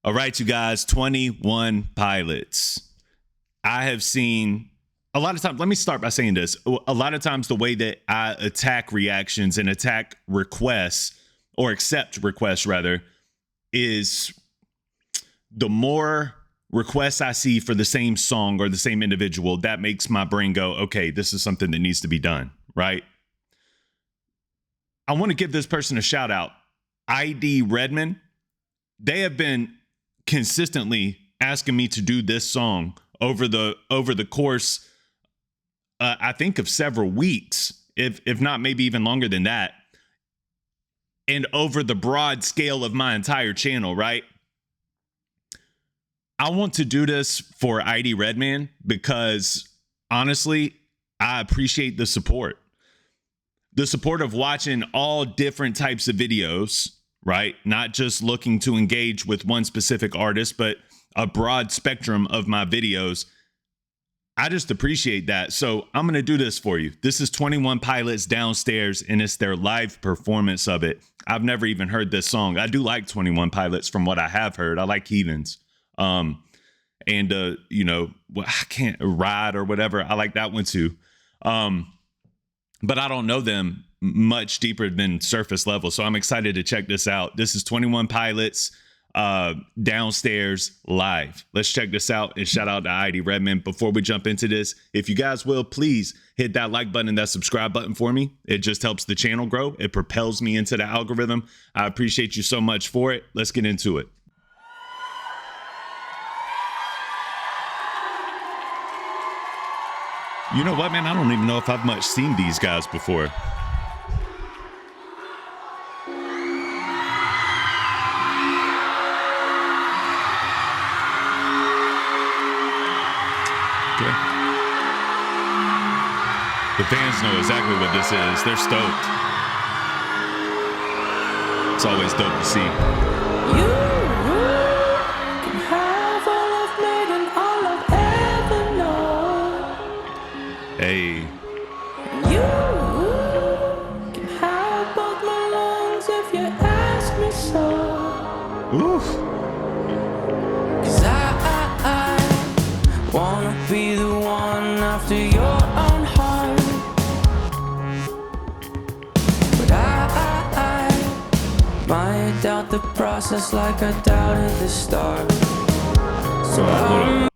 All right, you guys, 21 Pilots. I have seen a lot of times, let me start by saying this. A lot of times the way that I attack reactions and attack requests, or accept requests rather, is the more requests I see for the same song or the same individual, that makes my brain go, okay, this is something that needs to be done, right? I want to give this person a shout out. ID Redman. They have been consistently asking me to do this song over the course, I think, of several weeks, if not maybe even longer than that, and over the broad scale of my entire channel, right? I want to do this for ID Redman because, honestly, I appreciate the support. The support of watching all different types of videos, right? Not just looking to engage with one specific artist, but a broad spectrum of my videos. I just appreciate that. So I'm going to do this for you. This is 21 Pilots Downstairs, and it's their live performance of it. I've never even heard this song. I do like 21 Pilots from what I have heard. I like Heathens. I can't ride or whatever. I like that one too. But I don't know them much deeper than surface level. So I'm excited to check this out. This is 21 Pilots Downstairs live. Let's check this out, and shout out to ID Redman. Before we jump into this, if you guys will, please hit that like button and that subscribe button for me. It just helps the channel grow. It propels me into the algorithm. I appreciate you so much for it. Let's get into it. You know what, man? I don't even know if I've much seen these guys before. Okay. The fans know exactly what this is. They're stoked. It's always dope to see. Hey. You can have both my lungs if you ask me so. Oof. 'Cause I wanna be the one after your own heart. But I might doubt the process like I doubted the start. So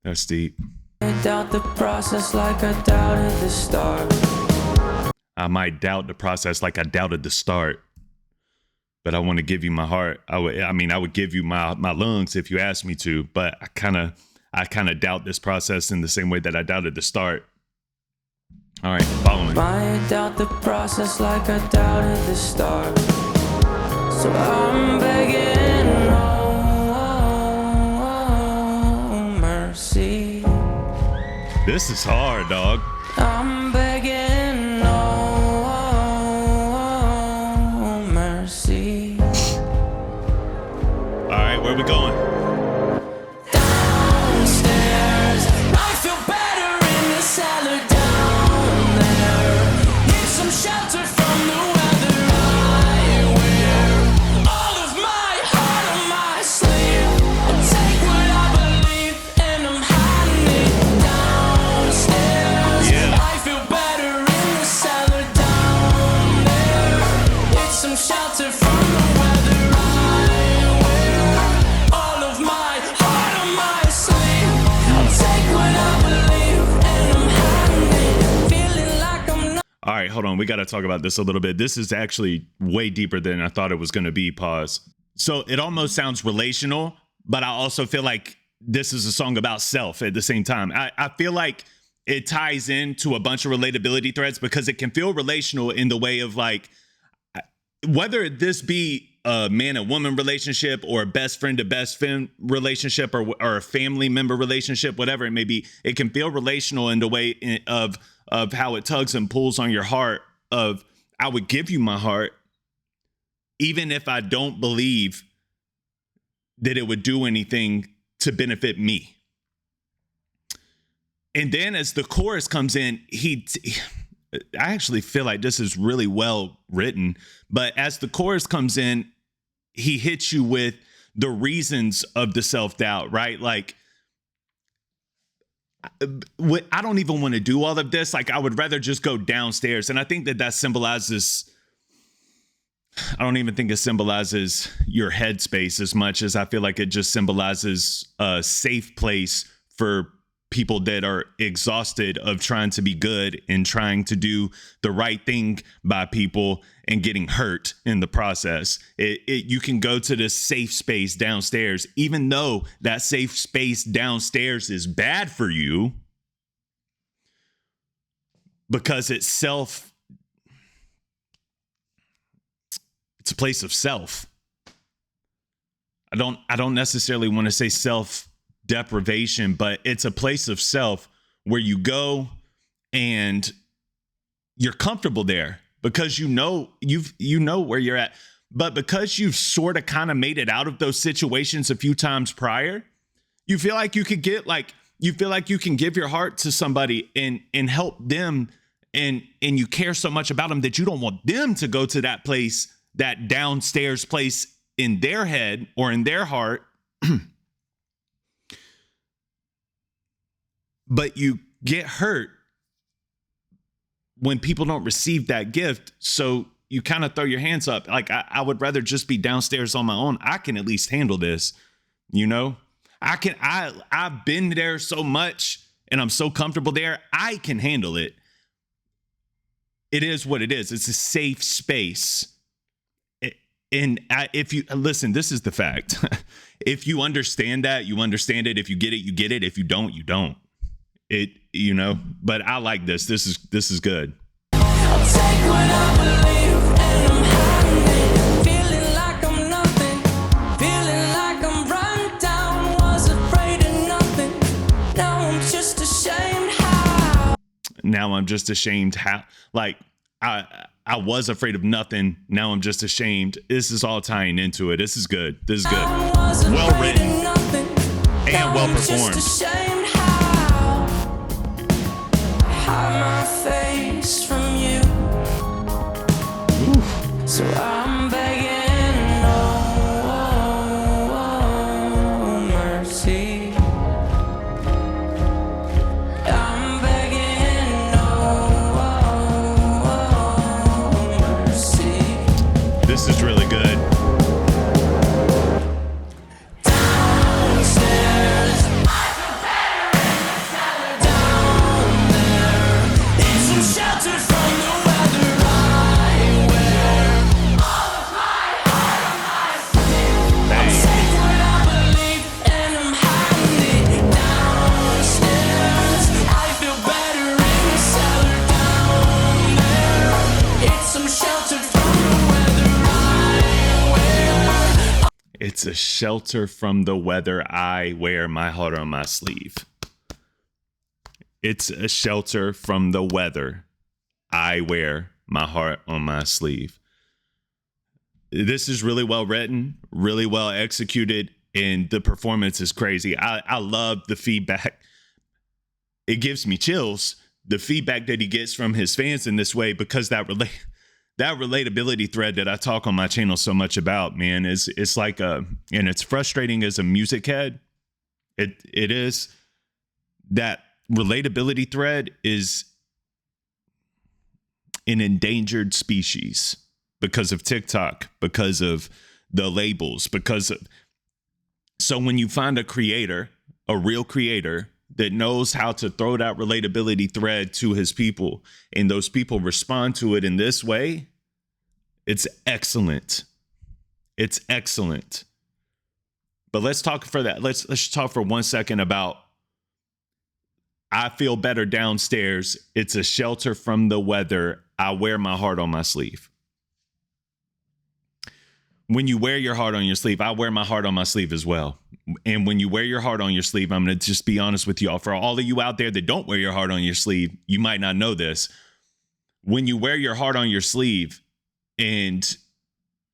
that's deep. I doubt the process like I doubted the start. I might doubt the process like I doubted the start, but I want to give you my heart. I would give you my lungs if you asked me to, but I kind of doubt this process in the same way that I doubted the start. All right, following. Might doubt the process like I doubted the start. So I'm begging, oh, mercy. This is hard, dog. I'm begging, oh, mercy. All right, where we going? Downstairs, I feel better in the cellar down there. Need some shelter from the weather. I wear all of my heart on my sleeve. I take what I believe and I'm hiding it downstairs. Yeah. I feel better in the cellar down there. Need some shelter from the weather. I wear all of my heart on my sleeve. I'll take what I believe and I'm hiding it. Feeling like I'm not. All right, hold on. We got to talk about this a little bit. This is actually way deeper than I thought it was going to be. Pause. So it almost sounds relational, but I also feel like this is a song about self at the same time. I feel like it ties into a bunch of relatability threads because it can feel relational in the way of like, whether this be a man and woman relationship or a best friend to best friend relationship or a family member relationship, whatever it may be, it can feel relational in the way of how it tugs and pulls on your heart of, I would give you my heart, even if I don't believe that it would do anything to benefit me. And then as the chorus comes in, I actually feel like this is really well written, but as the chorus comes in, he hits you with, the reasons of the self-doubt, right? Like, I don't even want to do all of this. Like, I would rather just go downstairs. And I think that symbolizes, I don't even think it symbolizes your headspace as much as I feel like it just symbolizes a safe place for people that are exhausted of trying to be good and trying to do the right thing by people and getting hurt in the process. You can go to this safe space downstairs, even though that safe space downstairs is bad for you because it's a place of self. I don't necessarily want to say self deprivation, but it's a place of self where you go and you're comfortable there because you know where you're at. But because you've sort of kind of made it out of those situations a few times prior, you feel like you can give your heart to somebody and help them, and you care so much about them that you don't want them to go to that place, that downstairs place in their head or in their heart. But you get hurt when people don't receive that gift. So you kind of throw your hands up. Like, I would rather just be downstairs on my own. I can at least handle this. I've been there so much and I'm so comfortable there. I can handle it. It is what it is. It's a safe space. If you listen, this is the fact. If you understand that, you understand it. If you get it, you get it. If you don't, you don't. But I like this. This is good. I'll take what I believe and I'm hiding it. Feeling like I'm nothing. Feeling like I'm run down. Was afraid of nothing. Now I'm just ashamed how. Like, I was afraid of nothing. Now I'm just ashamed. This is all tying into it. This is good. Well written and well performed. Hide my face from you. Oof. So I'm begging, mercy. I'm begging, mercy. This is really good. It's a shelter from the weather. I wear my heart on my sleeve. It's a shelter from the weather. I wear my heart on my sleeve. This is really well written, really well executed, and the performance is crazy. I love the feedback. It gives me chills. The feedback that he gets from his fans in this way, because that relatability thread that I talk on my channel so much about, man, it's like and it's frustrating as a music head. It is. That relatability thread is an endangered species because of TikTok, because of the labels, so when you find a creator, a real creator that knows how to throw that relatability thread to his people, and those people respond to it in this way, it's excellent. It's excellent. But let's talk for that. Let's talk for 1 second about I feel better downstairs. It's a shelter from the weather. I wear my heart on my sleeve. When you wear your heart on your sleeve, I wear my heart on my sleeve as well. And when you wear your heart on your sleeve, I'm going to just be honest with y'all. For all of you out there that don't wear your heart on your sleeve, you might not know this. When you wear your heart on your sleeve and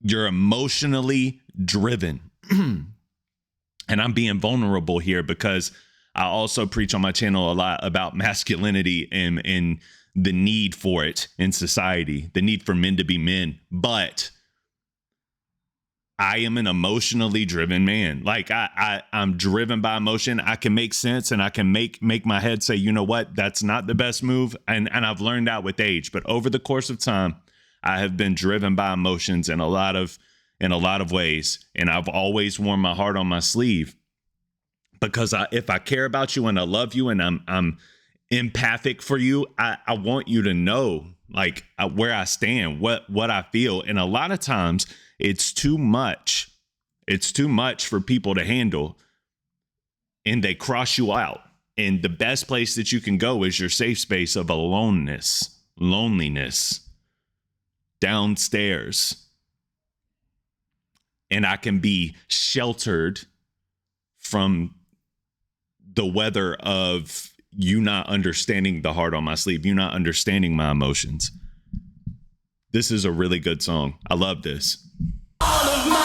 you're emotionally driven, and I'm being vulnerable here because I also preach on my channel a lot about masculinity and the need for it in society, the need for men to be men. But I am an emotionally driven man. Like I'm driven by emotion. I can make sense and I can make my head say, you know what, that's not the best move. And I've learned that with age. But over the course of time, I have been driven by emotions in a lot of ways. And I've always worn my heart on my sleeve because if I care about you and I love you and I'm empathic for you, I want you to know like where I stand, what I feel. And a lot of times it's too much. It's too much for people to handle. And they cross you out. And the best place that you can go is your safe space of aloneness, loneliness, downstairs. And I can be sheltered from the weather of you not understanding the heart on my sleeve, you not understanding my emotions. This is a really good song. I love this. All of my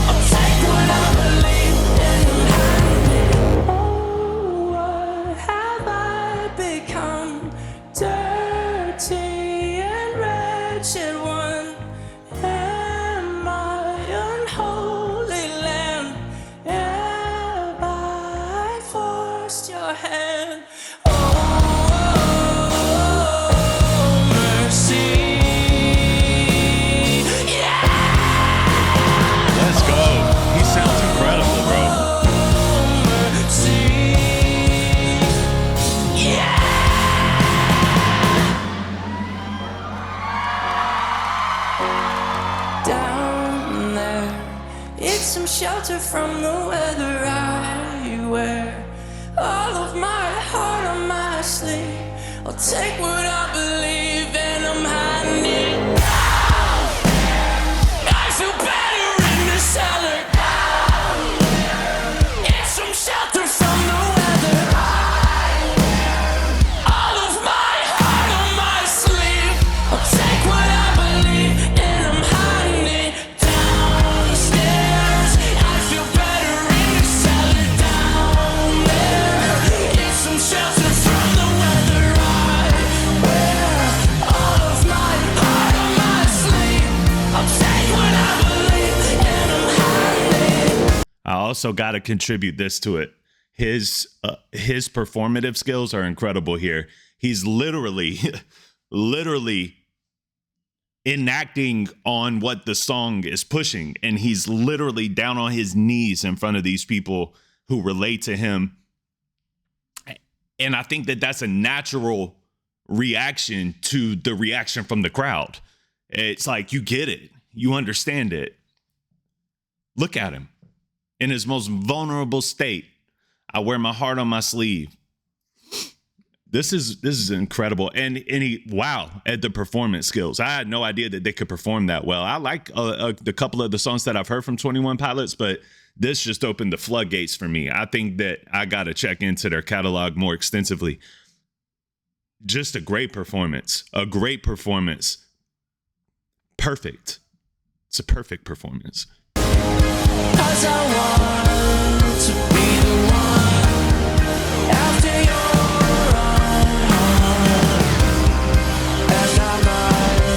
I'll take what I believe in. Oh, what have I become? Dirty and wretched one. Am I unholy land? Have I forced your hand? Let's go. He sounds incredible, bro. Down there, it's some shelter from the weather I wear. All of my heart on my sleeve. I'll take what I believe and I'm hiding it. I feel better in the cellar. It's some shelter from the weather. All of my heart on my sleeve. I'll take what I believe and I'm hiding it downstairs. I feel better in the cellar down there. It's some shelter from the weather I wear. All of my heart on my sleeve. I'll take what I believe and I'm hiding it. I also got to contribute this to it. His performative skills are incredible here. He's literally enacting on what the song is pushing. And he's literally down on his knees in front of these people who relate to him. And I think that that's a natural reaction to the reaction from the crowd. It's like, you get it. You understand it. Look at him in his most vulnerable state. I wear my heart on my sleeve. This is incredible. And he, wow, at the performance skills. I had no idea that they could perform that well. I like the couple of the songs that I've heard from 21 Pilots, but this just opened the floodgates for me. I think that I got to check into their catalog more extensively. Just a great performance. Perfect. It's a perfect performance. 'Cause I want to be the one after your own heart. And I might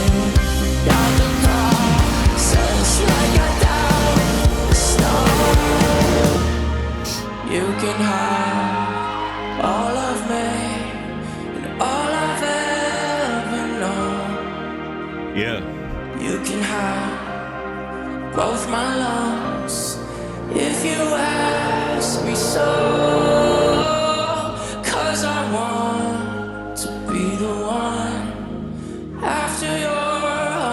doubt the process like I doubt the stars. You can have all of me and all I've ever known. Yeah. You can have both my lungs, if you ask me so. 'Cause I want to be the one after your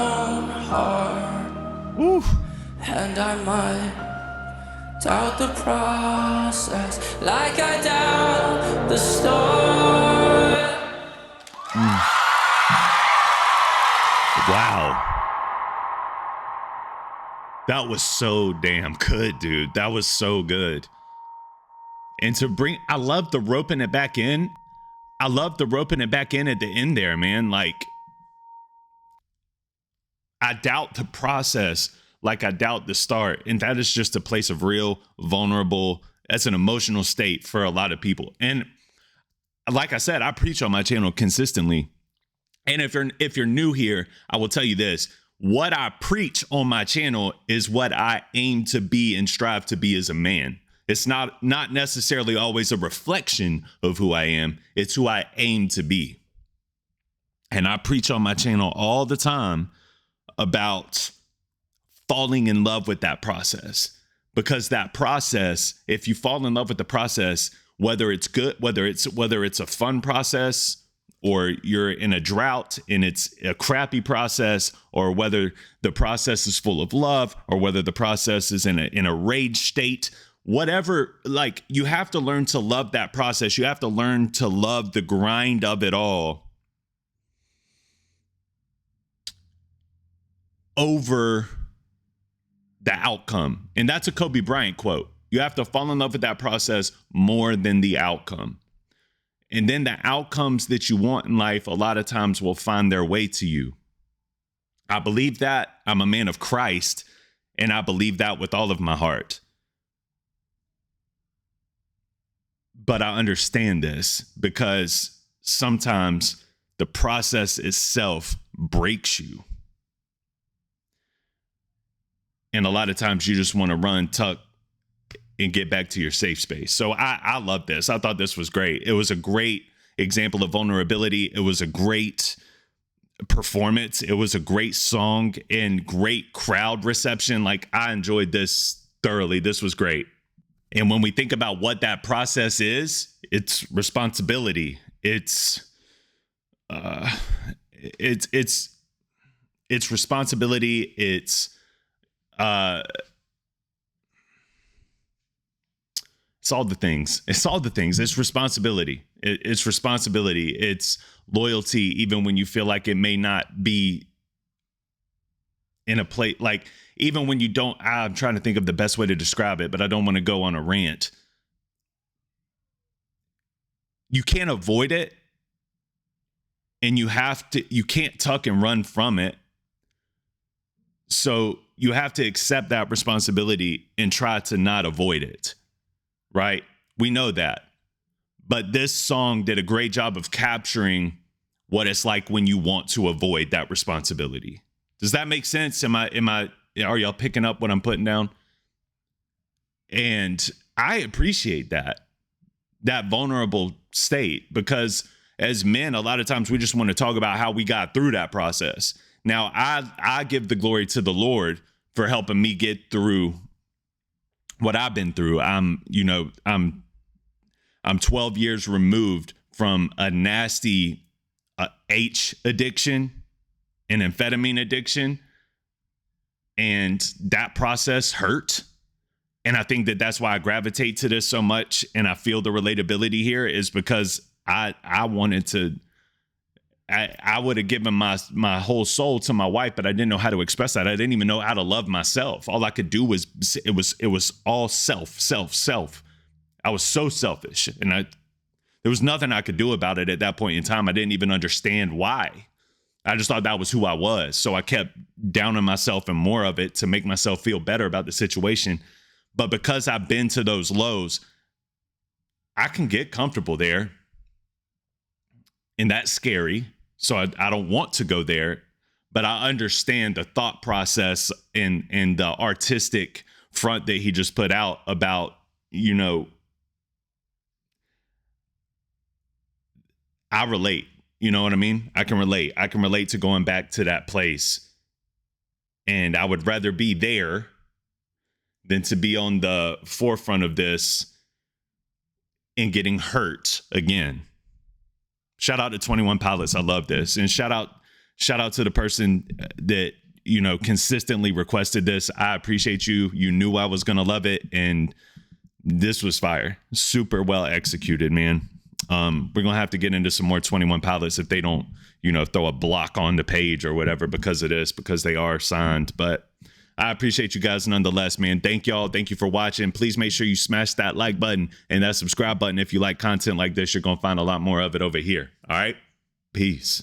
own heart. Woo. And I might doubt the process like I doubt the story. Wow. That was so damn good, dude. That was so good. And I love the roping it back in. I love the roping it back in at the end there, man. Like, I doubt the process like I doubt the start. And that is just a place of real vulnerable, that's an emotional state for a lot of people. And like I said, I preach on my channel consistently. And if you're new here, I will tell you this. what I preach on my channel is what I aim to be and strive to be as a man. It's not necessarily always a reflection of who I am. It's who I aim to be. And I preach on my channel all the time about falling in love with that process, because that process, if you fall in love with the process, whether it's good, whether it's a fun process, or you're in a drought and it's a crappy process, or whether the process is full of love, or whether the process is in a rage state, whatever, like, you have to learn to love that process. You have to learn to love the grind of it all over the outcome. And that's a Kobe Bryant quote. You have to fall in love with that process more than the outcome. And then the outcomes that you want in life, a lot of times, will find their way to you. I believe that. I'm a man of Christ, and I believe that with all of my heart. But I understand this because sometimes the process itself breaks you. And a lot of times you just want to run, tuck, and get back to your safe space. So I love this. I thought this was great. It was a great example of vulnerability. It was a great performance. It was a great song and great crowd reception. Like, I enjoyed this thoroughly. This was great. And when we think about what that process is, it's responsibility. It's responsibility. It's all the things. It's all the things. It's responsibility. It's responsibility. It's loyalty, even when you feel like it may not be in a place. Like, even when you don't, I'm trying to think of the best way to describe it, but I don't want to go on a rant. You can't avoid it, and you can't tuck and run from it. So you have to accept that responsibility and try to not avoid it. Right? We know that. But this song did a great job of capturing what it's like when you want to avoid that responsibility. Does that make sense? Are y'all picking up what I'm putting down? And I appreciate that vulnerable state, because as men, a lot of times we just want to talk about how we got through that process. Now, I give the glory to the Lord for helping me get through what I've been through. I'm 12 years removed from a nasty H addiction, an amphetamine addiction, and that process hurt. And I think that that's why I gravitate to this so much, and I feel the relatability here is because I wanted to. I would have given my whole soul to my wife, but I didn't know how to express that. I didn't even know how to love myself. All I could do was it was all self. I was so selfish, and there was nothing I could do about it at that point in time. I didn't even understand why. I just thought that was who I was. So I kept downing myself and more of it to make myself feel better about the situation. But because I've been to those lows, I can get comfortable there. And that's scary. So I don't want to go there, but I understand the thought process and the artistic front that he just put out about, I relate. You know what I mean? I can relate. I can relate to going back to that place. And I would rather be there than to be on the forefront of this and getting hurt again. Shout out to 21 Pilots. I love this. And shout out to the person that, consistently requested this. I appreciate you. You knew I was going to love it. And this was fire. Super well executed, man. We're going to have to get into some more 21 Pilots if they don't, throw a block on the page or whatever because of this, because they are signed. But I appreciate you guys nonetheless, man. Thank y'all. Thank you for watching. Please make sure you smash that like button and that subscribe button. If you like content like this, you're going to find a lot more of it over here. All right. Peace.